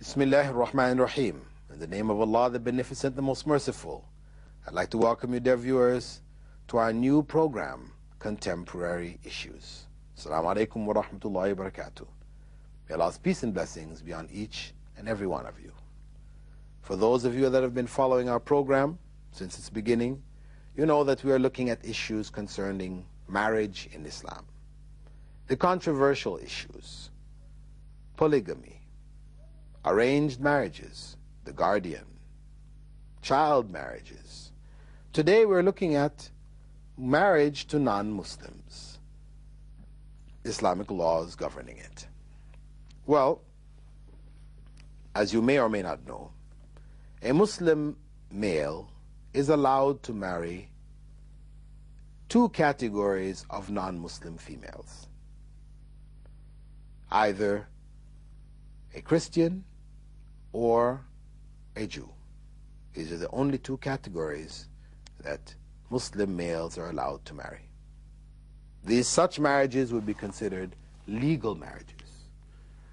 Bismillah ar-Rahman ar-Rahim. In the name of Allah, the Beneficent, the Most Merciful. I'd like to welcome you, dear viewers, to our new program, Contemporary Issues. Assalamu alaikum wa rahmatullahi wa barakatuh. May Allah's peace and blessings be on each and every one of you. For those of you that have been following our program since its beginning, you know that we are looking at issues concerning marriage in Islam. The controversial issues, polygamy, arranged marriages, the guardian, child marriages. Today we're looking at marriage to non-Muslims, Islamic laws governing it. Well, as you may or may not know, a Muslim male is allowed to marry two categories of non-Muslim females, either a Christian or a Jew. These are the only two categories that Muslim males are allowed to marry. Such marriages would be considered legal marriages.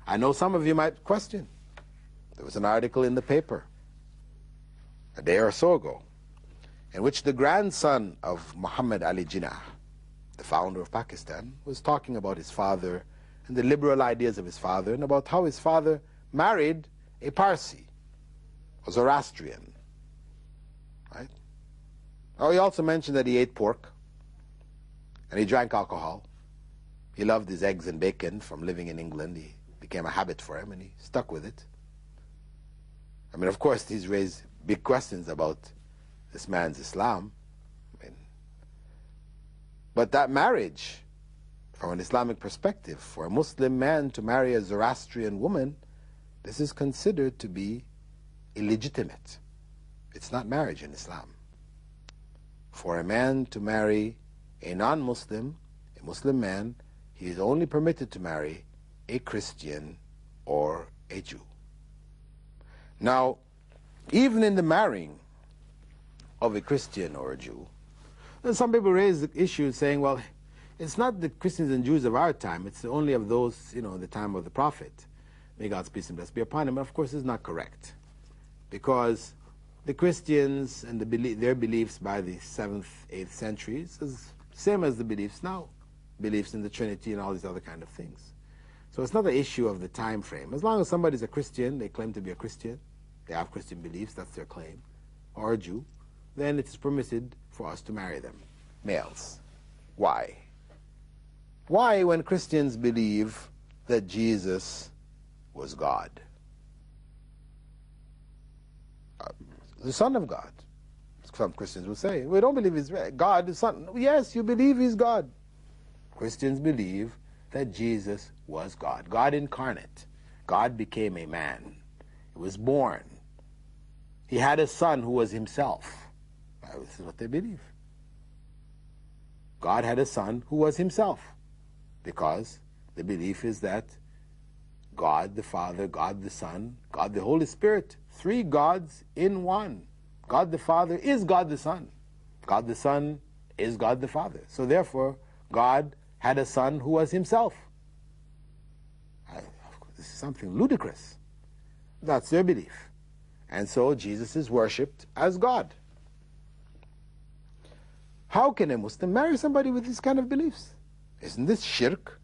I know some of you might question. There was an article in the paper a day or so ago in which the grandson of Muhammad Ali Jinnah, the founder of Pakistan, was talking about his father and the liberal ideas of his father, and about how his father married a Parsi, a Zoroastrian. Right? Oh, he also mentioned that he ate pork and he drank alcohol. He loved his eggs and bacon from living in England. It became a habit for him and he stuck with it. I mean, of course, he's raised big questions about this man's Islam. But that marriage, from an Islamic perspective, for a Muslim man to marry a Zoroastrian woman, this is considered to be illegitimate. It's not marriage in Islam. For a man to marry a non-Muslim, a Muslim man, he is only permitted to marry a Christian or a Jew. Now, even in the marrying of a Christian or a Jew, then some people raise the issue saying, well, it's not the Christians and Jews of our time, it's only of those, the time of the Prophet. May God's peace and blessings be upon him. And of course, this is not correct. Because the Christians and their beliefs by the 7th, 8th centuries is same as the beliefs now. Beliefs in the Trinity and all these other kind of things. So it's not an issue of the time frame. As long as somebody's a Christian, they claim to be a Christian, they have Christian beliefs, that's their claim, or a Jew, then it is permitted for us to marry them, males. Why? Why, when Christians believe that Jesus was God, the Son of God? Some Christians will say, we don't believe he's God, the Son. Yes, you believe he's God. Christians believe that Jesus was God, God incarnate. God became a man. He was born. He had a son who was himself. This is what they believe. God had a son who was himself, because the belief is that God the Father, God the Son, God the Holy Spirit, three gods in one. God the Father is God the Son. God the Son is God the Father. So therefore, God had a son who was himself. This is something ludicrous. That's their belief. And so Jesus is worshipped as God. How can a Muslim marry somebody with these kind of beliefs? Isn't this shirk?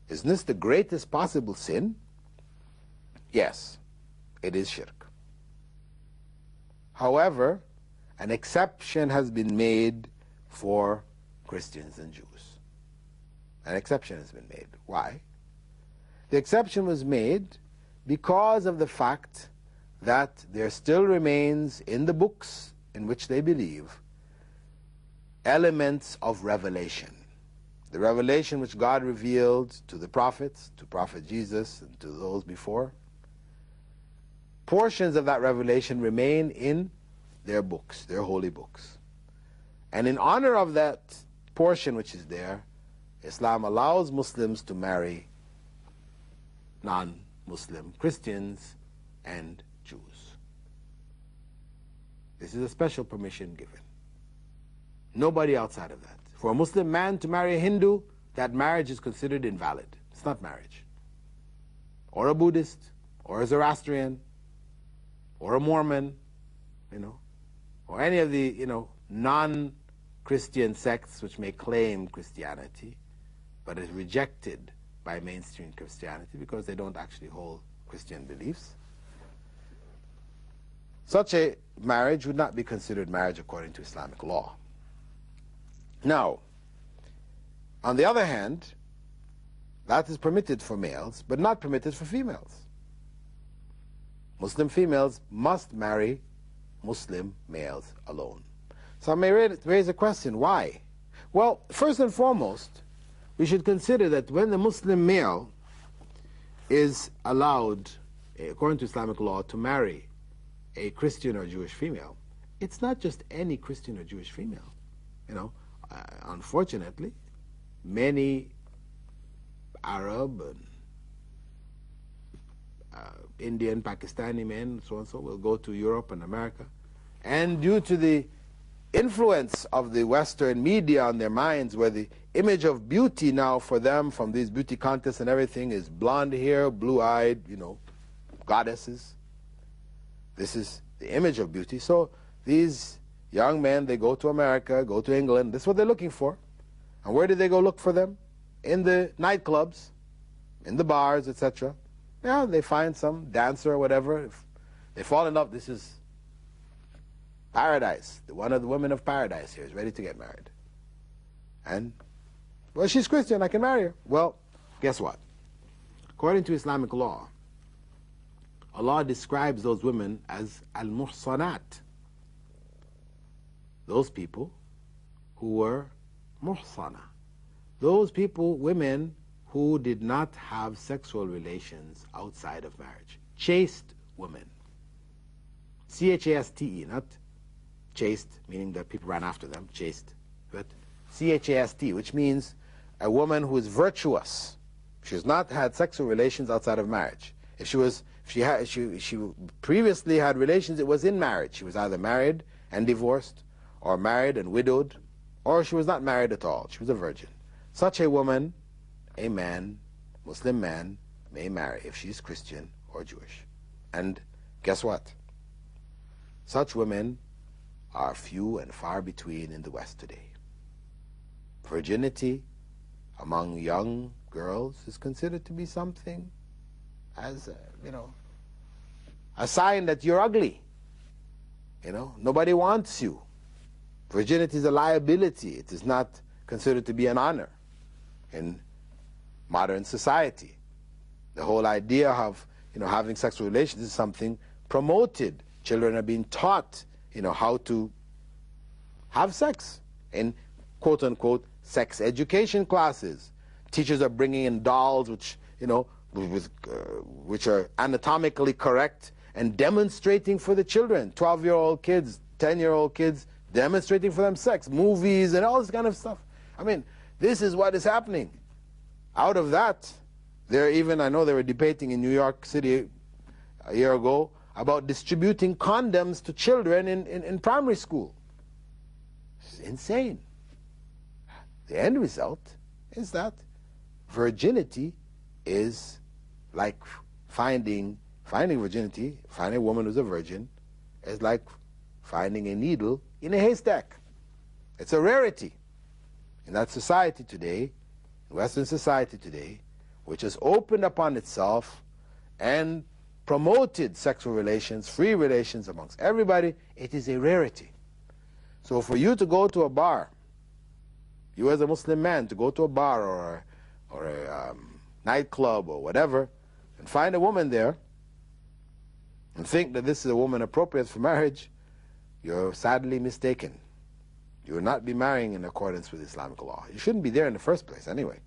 Isn't this the greatest possible sin? Yes, it is shirk. However, an exception has been made for Christians and Jews. An exception has been made. Why? The exception was made because of the fact that there still remains in the books in which they believe elements of revelation. The revelation which God revealed to the prophets, to Prophet Jesus and to those before, portions of that revelation remain in their books, their holy books. And in honor of that portion which is there, Islam allows Muslims to marry non-Muslim Christians and Jews. This is a special permission given. Nobody outside of that. For a Muslim man to marry a Hindu, that marriage is considered invalid. It's not marriage. Or a Buddhist, or a Zoroastrian, or a Mormon, you know, or any of the, you know, non-Christian sects which may claim Christianity, but is rejected by mainstream Christianity because they don't actually hold Christian beliefs. Such a marriage would not be considered marriage according to Islamic law. Now, on the other hand, that is permitted for males, but not permitted for females. Muslim females must marry Muslim males alone. So I may raise a question, why? Well, first and foremost, we should consider that when the Muslim male is allowed, according to Islamic law, to marry a Christian or Jewish female, it's not just any Christian or Jewish female. You know, unfortunately, many Arab and Indian, Pakistani men, so and so, will go to Europe and America, and due to the influence of the Western media on their minds, where the image of beauty now for them from these beauty contests and everything is blonde hair, blue-eyed, you know, goddesses. This is the image of beauty. So these young men, they go to America, go to England. This is what they're looking for. And where do they go look for them? In the nightclubs, in the bars, etc. Yeah, they find some dancer or whatever. If they fall in love, this is paradise. One of the women of paradise here is ready to get married. And, well, she's Christian, I can marry her. Well, guess what? According to Islamic law, Allah describes those women as al-muhsanat. Those people who were muhsana. Those people, women who did not have sexual relations outside of marriage. Chaste women. C-H-A-S-T-E, not chaste, meaning that people ran after them, chaste, but C-H-A-S-T, which means a woman who is virtuous. She has not had sexual relations outside of marriage. If she previously had relations, it was in marriage. She was either married and divorced, or married and widowed, or she was not married at all. She was a virgin. Such a woman, a man, Muslim man, may marry if she's Christian or Jewish. And guess what? Such women are few and far between in the West today. Virginity among young girls is considered to be something as, you know, a sign that you're ugly. You know, nobody wants you. Virginity is a liability. It is not considered to be an honor in modern society. The whole idea of, you know, having sexual relations is something promoted. Children are being taught, you know, how to have sex in quote-unquote sex education classes. Teachers are bringing in dolls which, you know, which are anatomically correct and demonstrating for the children, 12-year-old kids, 10-year-old kids, demonstrating for them sex, movies and all this kind of stuff. I mean, this is what is happening. Out of that, I know they were debating in New York City a year ago about distributing condoms to children in primary school. It's insane. The end result is that virginity is like finding virginity, finding a woman who's a virgin, is like finding a needle in a haystack. It's a rarity. In that society today, Western society today, which has opened upon itself and promoted sexual relations, free relations amongst everybody, it is a rarity. So for you to go to a bar, you as a Muslim man, to go to a bar or a nightclub or whatever, and find a woman there, and think that this is a woman appropriate for marriage, you're sadly mistaken. You will not be marrying in accordance with Islamic law. You shouldn't be there in the first place anyway,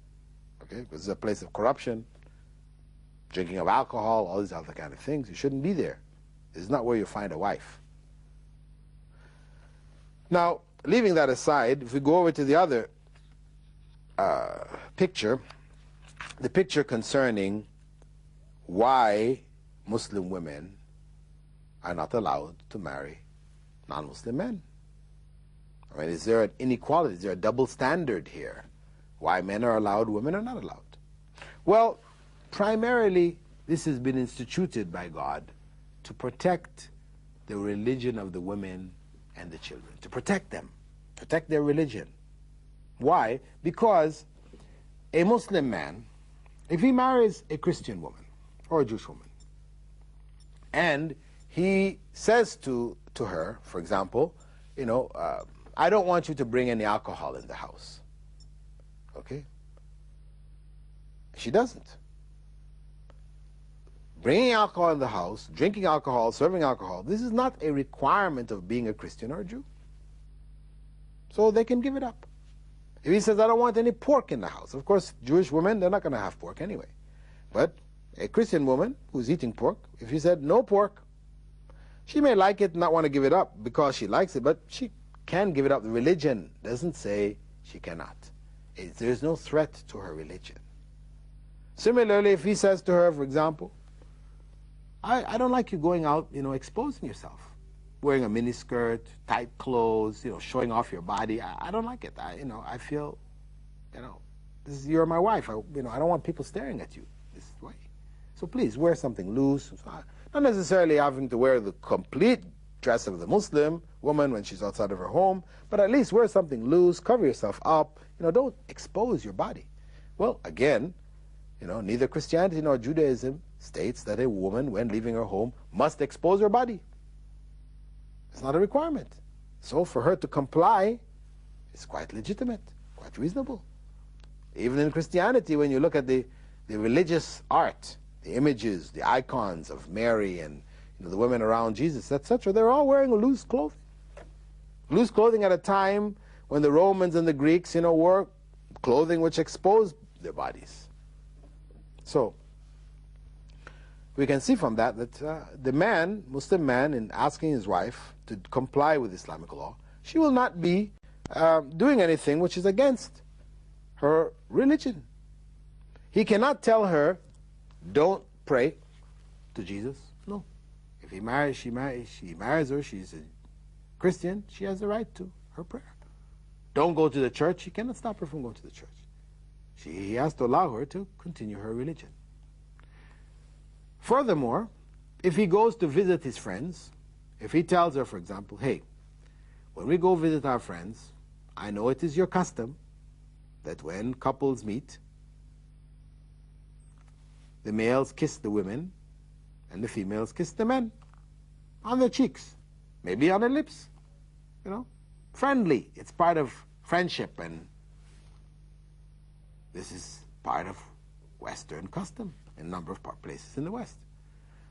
okay? Because it's a place of corruption, drinking of alcohol, all these other kind of things. You shouldn't be there. This is not where you find a wife. Now, leaving that aside, if we go over to the other picture, the picture concerning why Muslim women are not allowed to marry non-Muslim men. I mean, is there an inequality? Is there a double standard here? Why men are allowed, women are not allowed? Well, primarily, this has been instituted by God to protect the religion of the women and the children, to protect them, protect their religion. Why? Because a Muslim man, if he marries a Christian woman or a Jewish woman, and he says to her, for example, I don't want you to bring any alcohol in the house. Okay? She doesn't. Bringing alcohol in the house, drinking alcohol, serving alcohol, this is not a requirement of being a Christian or a Jew. So they can give it up. If he says, I don't want any pork in the house, of course, Jewish women, they're not going to have pork anyway. But a Christian woman who's eating pork, if he said no pork, she may like it and not want to give it up because she likes it, but she can give it up. The religion doesn't say she cannot. There's no threat to her religion. Similarly, if he says to her, for example, I don't like you going out, exposing yourself, wearing a miniskirt, tight clothes, showing off your body. I don't like it. I feel, you're my wife. I don't want people staring at you this way. So please wear something loose. Not necessarily having to wear the complete dress of the Muslim woman when she's outside of her home, but at least wear something loose, cover yourself up. Don't expose your body. Well, again, neither Christianity nor Judaism states that a woman, when leaving her home, must expose her body. It's not a requirement. So for her to comply is quite legitimate, quite reasonable. Even in Christianity, when you look at the religious art, the images, the icons of Mary and the women around Jesus, etc., they're all wearing loose clothing. Loose clothing at a time when the Romans and the Greeks, wore clothing which exposed their bodies. So we can see from that the man, Muslim man, in asking his wife to comply with Islamic law, she will not be doing anything which is against her religion. He cannot tell her, don't pray to Jesus. No. If he marries, she marries her, she's a Christian, she has the right to her prayer. Don't go to the church, he cannot stop her from going to the church. He has to allow her to continue her religion. Furthermore, if he goes to visit his friends, if he tells her, for example, hey, when we go visit our friends, I know it is your custom that when couples meet, the males kiss the women and the females kiss the men on their cheeks, maybe on their lips, friendly. It's part of friendship, and this is part of Western custom in a number of places in the West.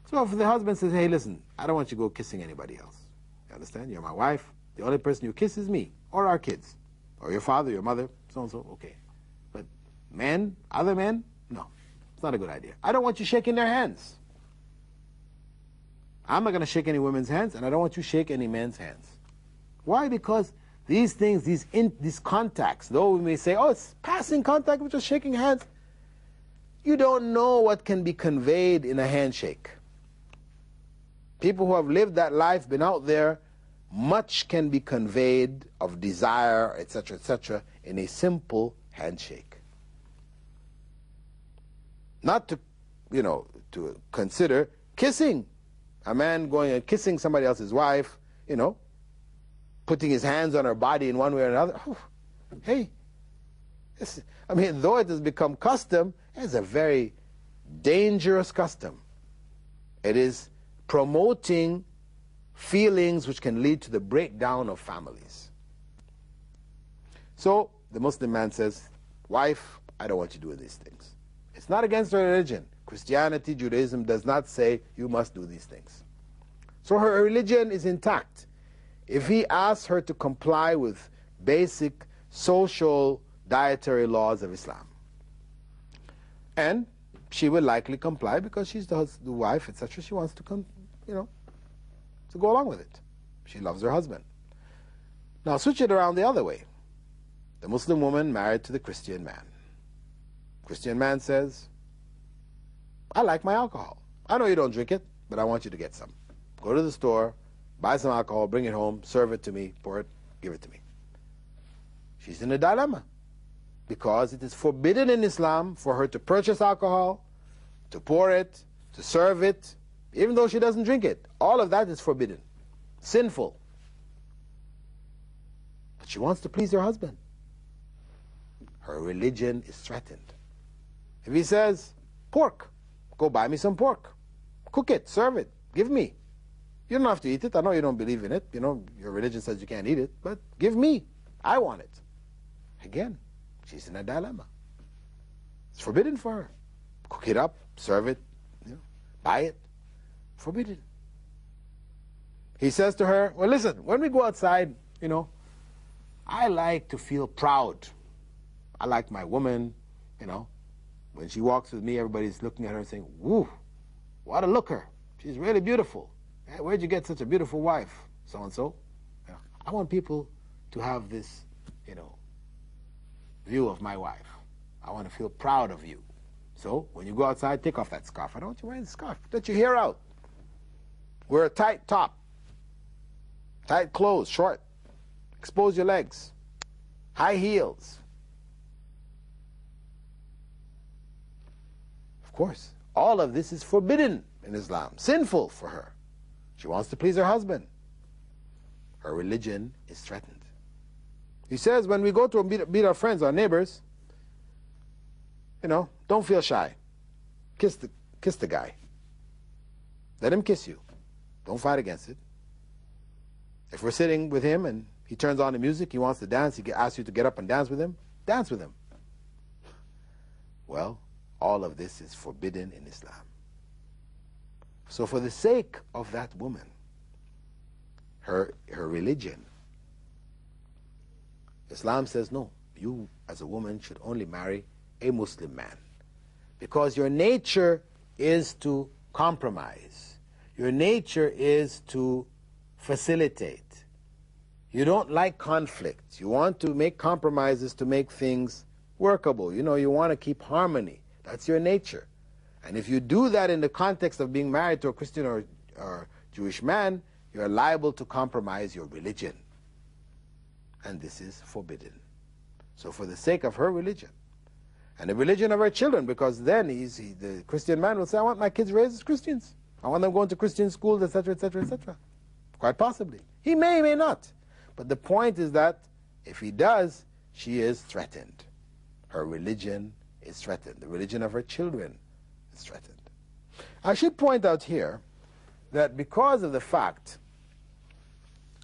So if the husband says, hey, listen, I don't want you to go kissing anybody else. You understand? You're my wife. The only person you kiss is me, or our kids, or your father, your mother, so-and-so, okay. But men, other men, no. It's not a good idea. I don't want you shaking their hands. I'm not going to shake any women's hands, and I don't want you to shake any men's hands. Why? Because these things, these contacts, though we may say, oh, it's passing contact, we're just shaking hands, you don't know what can be conveyed in a handshake. People who have lived that life, been out there, much can be conveyed of desire, etc., in a simple handshake. Not to, to consider kissing. A man going and kissing somebody else's wife, putting his hands on her body in one way or another. Oh, hey, though it has become custom, it's a very dangerous custom. It is promoting feelings which can lead to the breakdown of families. So the Muslim man says, wife, I don't want you doing these things. It's not against her religion. Christianity, Judaism does not say you must do these things. So her religion is intact. If he asks her to comply with basic social dietary laws of Islam, and she will likely comply because she's the wife, etc., she wants to to go along with it. She loves her husband. Now switch it around the other way. The Muslim woman married to the Christian man. Christian man says, I like my alcohol. I know you don't drink it, but I want you to get some. Go to the store, buy some alcohol, bring it home, serve it to me, pour it, give it to me. She's in a dilemma because it is forbidden in Islam for her to purchase alcohol, to pour it, to serve it, even though she doesn't drink it. All of that is forbidden. sinful. But she wants to please her husband. Her religion is threatened. If he says, pork, go buy me some pork. Cook it, serve it, give me. You don't have to eat it. I know you don't believe in it. You know, your religion says you can't eat it, but give me. I want it. Again, she's in a dilemma. It's forbidden for her. Cook it up, serve it, buy it. Forbidden. He says to her, well, listen, when we go outside, I like to feel proud. I like my woman, when she walks with me, everybody's looking at her and saying, woo, what a looker. She's really beautiful. Hey, where'd you get such a beautiful wife? So-and-so. I want people to have this, view of my wife. I want to feel proud of you. So when you go outside, take off that scarf. I don't want you wearing the scarf. Let your hair out. Wear a tight top. Tight clothes, short. Expose your legs. High heels. Of course, all of this is forbidden in Islam. Sinful for her. She wants to please her husband. Her religion is threatened. He says when we go to meet our friends, our neighbors, don't feel shy. Kiss the guy. Let him kiss you. Don't fight against it. If we're sitting with him and he turns on the music, he wants to dance, he asks you to get up and dance with him, dance with him. Well, all of this is forbidden in Islam. So for the sake of that woman, her religion, Islam says, no, you as a woman should only marry a Muslim man. Because your nature is to compromise. Your nature is to facilitate. You don't like conflict. You want to make compromises to make things workable. You want to keep harmony. That's your nature. And if you do that in the context of being married to a Christian or Jewish man, you're liable to compromise your religion. And this is forbidden. So for the sake of her religion, and the religion of her children, because then the Christian man will say, I want my kids raised as Christians. I want them going to Christian schools, etc., etc., etc. Quite possibly. He may not. But the point is that if he does, she is threatened. Her religion is threatened. The religion of her children is threatened. I should point out here that because of the fact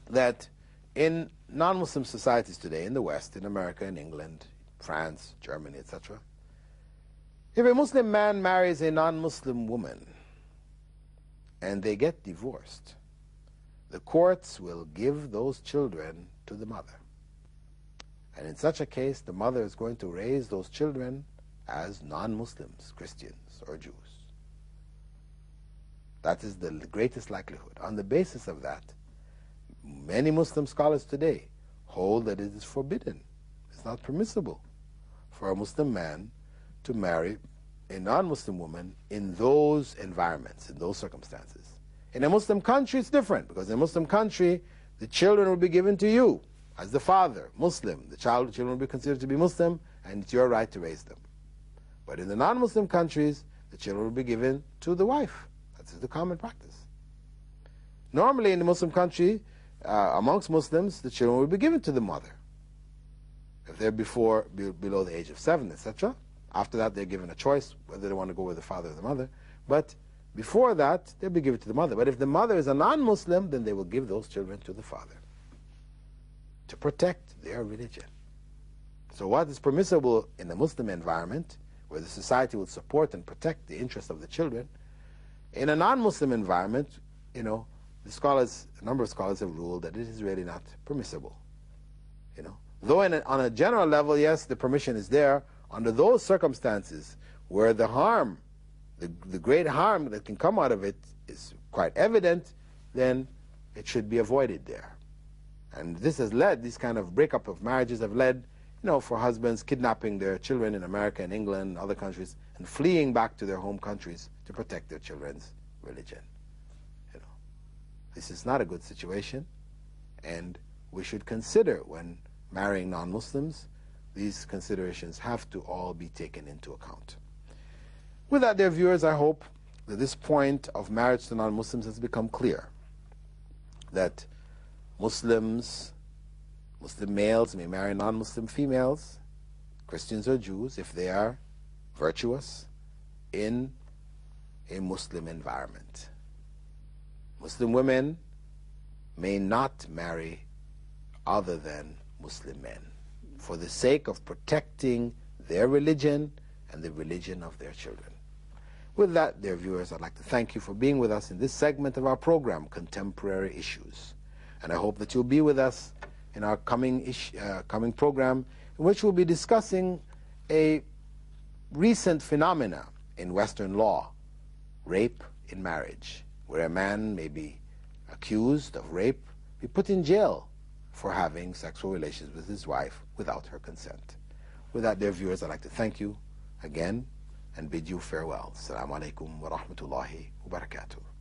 that in non-Muslim societies today, in the West, in America, in England, France, Germany, etc., if a Muslim man marries a non-Muslim woman and they get divorced, the courts will give those children to the mother. And in such a case, the mother is going to raise those children as non-Muslims, Christians or Jews. That is the greatest likelihood. On the basis of that, many Muslim scholars today hold that it is forbidden. It's not permissible for a Muslim man to marry a non-Muslim woman in those environments, in those circumstances. In a Muslim country, it's different, because in a Muslim country, the children will be given to you as the father, Muslim. The children will be considered to be Muslim, and it's your right to raise them. But in the non-Muslim countries, the children will be given to the wife. That's the common practice. Normally, in the Muslim country, amongst Muslims, the children will be given to the mother. If they're below the age of 7, etc. After that, they're given a choice whether they want to go with the father or the mother. But before that, they'll be given to the mother. But if the mother is a non-Muslim, then they will give those children to the father to protect their religion. So what is permissible in the Muslim environment, where the society will support and protect the interests of the children, in a non-Muslim environment, a number of scholars have ruled that it is really not permissible. Though on a general level, yes, the permission is there, under those circumstances where the harm, the great harm that can come out of it is quite evident, then it should be avoided there. And this has led, these kind of breakup of marriages have led, for husbands kidnapping their children in America and England and other countries and fleeing back to their home countries to protect their children's religion. This is not a good situation, and we should consider, when marrying non-Muslims, these considerations have to all be taken into account. With that, dear viewers, I hope that this point of marriage to non-Muslims has become clear. that Muslim males may marry non-Muslim females, Christians or Jews, if they are virtuous in a Muslim environment. Muslim women may not marry other than Muslim men for the sake of protecting their religion and the religion of their children. With that, dear viewers, I'd like to thank you for being with us in this segment of our program, Contemporary Issues. And I hope that you'll be with us in our coming program, in which we'll be discussing a recent phenomena in Western law, rape in marriage, where a man may be accused of rape, be put in jail for having sexual relations with his wife without her consent. With that, dear viewers, I'd like to thank you again and bid you farewell. Assalamu alaikum wa rahmatullahi wa barakatuh.